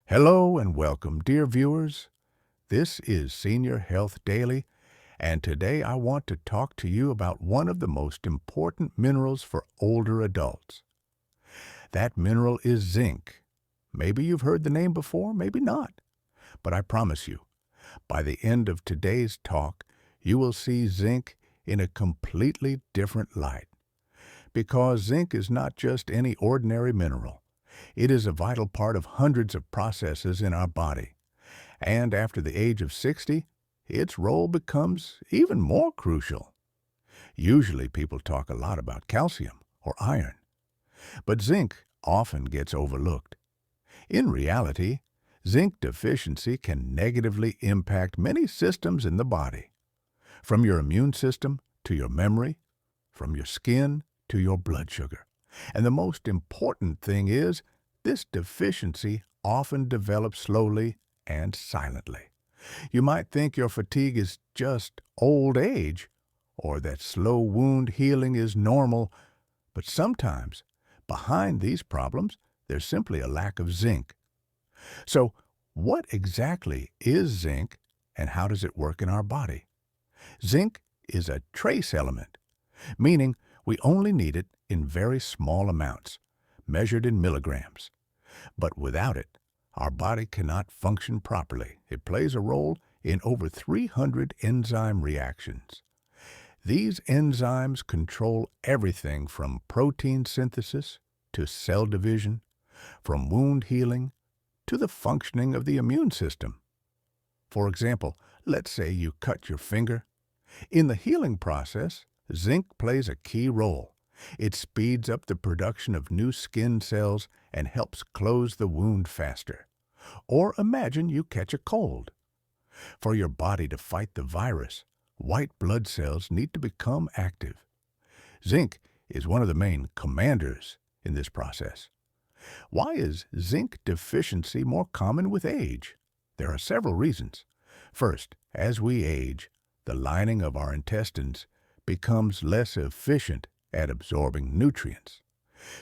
Hello and welcome, dear viewers. This is Senior Health Daily, and today I want to talk to you about one of the most important minerals for older adults. That mineral is zinc. Maybe you've heard the name before, maybe not. But I promise you, by the end of today's talk, you will see zinc in a completely different light. Because zinc is not just any ordinary mineral. It is a vital part of hundreds of processes in our body. And after the age of 60, its role becomes even more crucial. Usually people talk a lot about calcium or iron, but zinc often gets overlooked. In reality, zinc deficiency can negatively impact many systems in the body, from your immune system to your memory, from your skin to your blood sugar. And the most important thing is, this deficiency often develops slowly and silently. You might think your fatigue is just old age, or that slow wound healing is normal, but sometimes, behind these problems, there's simply a lack of zinc. So, what exactly is zinc, and how does it work in our body? Zinc is a trace element, meaning we only need it in very small amounts, measured in milligrams. But without it, our body cannot function properly. It plays a role in over 300 enzyme reactions. These enzymes control everything from protein synthesis to cell division, from wound healing to the functioning of the immune system. For example, let's say you cut your finger. In the healing process, zinc plays a key role. It speeds up the production of new skin cells and helps close the wound faster. Or imagine you catch a cold. For your body to fight the virus, white blood cells need to become active. Zinc is one of the main commanders in this process. Why is zinc deficiency more common with age? There are several reasons. First, as we age, the lining of our intestines becomes less efficient at absorbing nutrients.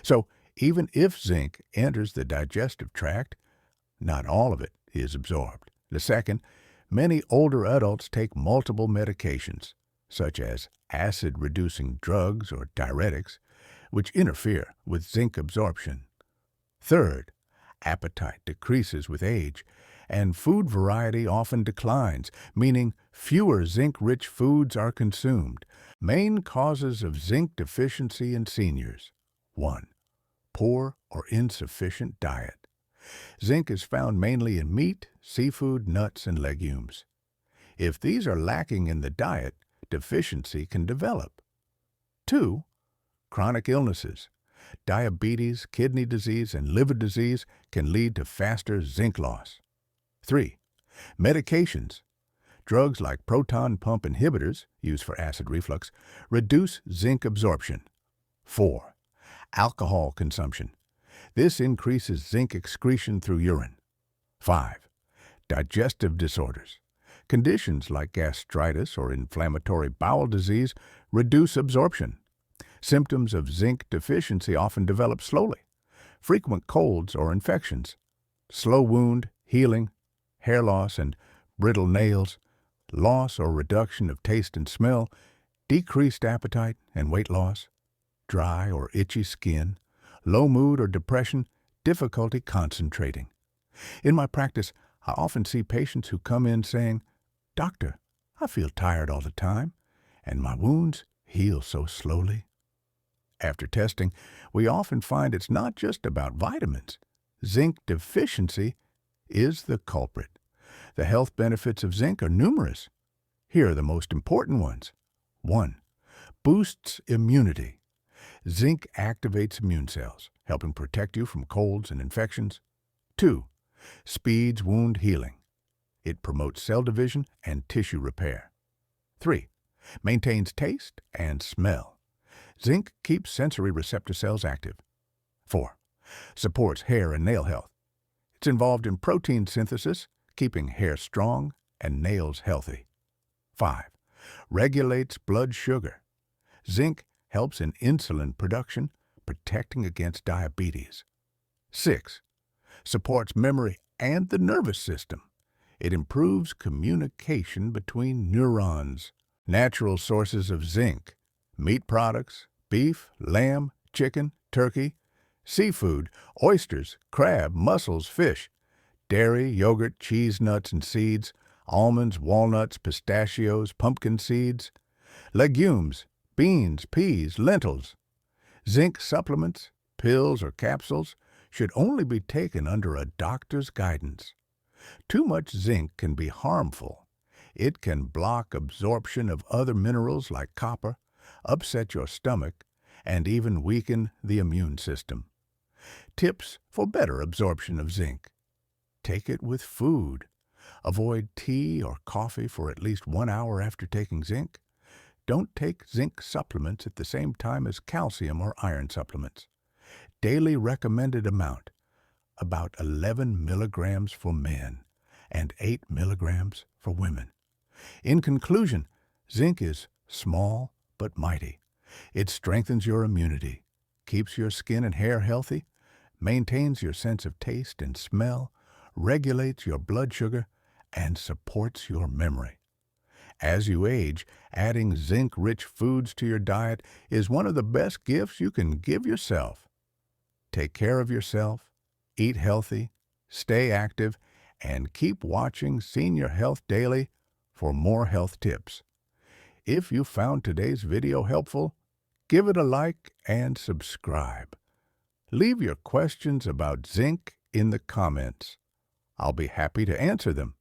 So, even if zinc enters the digestive tract, not all of it is absorbed. The second, many older adults take multiple medications, such as acid-reducing drugs or diuretics, which interfere with zinc absorption. Third, appetite decreases with age, and food variety often declines, meaning fewer zinc-rich foods are consumed. Main causes of zinc deficiency in seniors. 1. Poor or insufficient diet. Zinc is found mainly in meat, seafood, nuts, and legumes. If these are lacking in the diet, deficiency can develop. 2. Chronic illnesses. Diabetes, kidney disease, and liver disease can lead to faster zinc loss. 3. Medications. Drugs like proton pump inhibitors, used for acid reflux, reduce zinc absorption. 4. Alcohol consumption. This increases zinc excretion through urine. 5. Digestive disorders. Conditions like gastritis or inflammatory bowel disease reduce absorption. Symptoms of zinc deficiency often develop slowly. Frequent colds or infections, slow wound healing, hair loss and brittle nails, loss or reduction of taste and smell, decreased appetite and weight loss, dry or itchy skin, low mood or depression, difficulty concentrating. In my practice, I often see patients who come in saying, "Doctor, I feel tired all the time, and my wounds heal so slowly." After testing, we often find it's not just about vitamins. Zinc deficiency is the culprit. The health benefits of zinc are numerous. Here are the most important ones. 1. Boosts immunity. Zinc activates immune cells, helping protect you from colds and infections. 2. Speeds wound healing. It promotes cell division and tissue repair. 3. Maintains taste and smell. Zinc keeps sensory receptor cells active. 4. Supports hair and nail health. It's involved in protein synthesis, keeping hair strong and nails healthy. 5. Regulates blood sugar. Zinc helps in insulin production, protecting against diabetes. 6. Supports memory and the nervous system. It improves communication between neurons. Natural sources of zinc: meat products, beef, lamb, chicken, turkey; seafood, oysters, crab, mussels, fish; dairy, yogurt, cheese, nuts and seeds; almonds, walnuts, pistachios, pumpkin seeds; legumes, beans, peas, lentils. Zinc supplements, pills or capsules, should only be taken under a doctor's guidance. Too much zinc can be harmful. It can block absorption of other minerals like copper, upset your stomach, and even weaken the immune system. Tips for better absorption of zinc: take it with food. Avoid tea or coffee for at least 1 hour after taking zinc. Don't take zinc supplements at the same time as calcium or iron supplements. Daily recommended amount: about 11 milligrams for men and 8 milligrams for women. In conclusion, zinc is small but mighty. It strengthens your immunity, keeps your skin and hair healthy, maintains your sense of taste and smell, regulates your blood sugar, and supports your memory. As you age, adding zinc-rich foods to your diet is one of the best gifts you can give yourself. Take care of yourself, eat healthy, stay active, and keep watching Senior Health Daily for more health tips. If you found today's video helpful, give it a like and subscribe. Leave your questions about zinc in the comments. I'll be happy to answer them.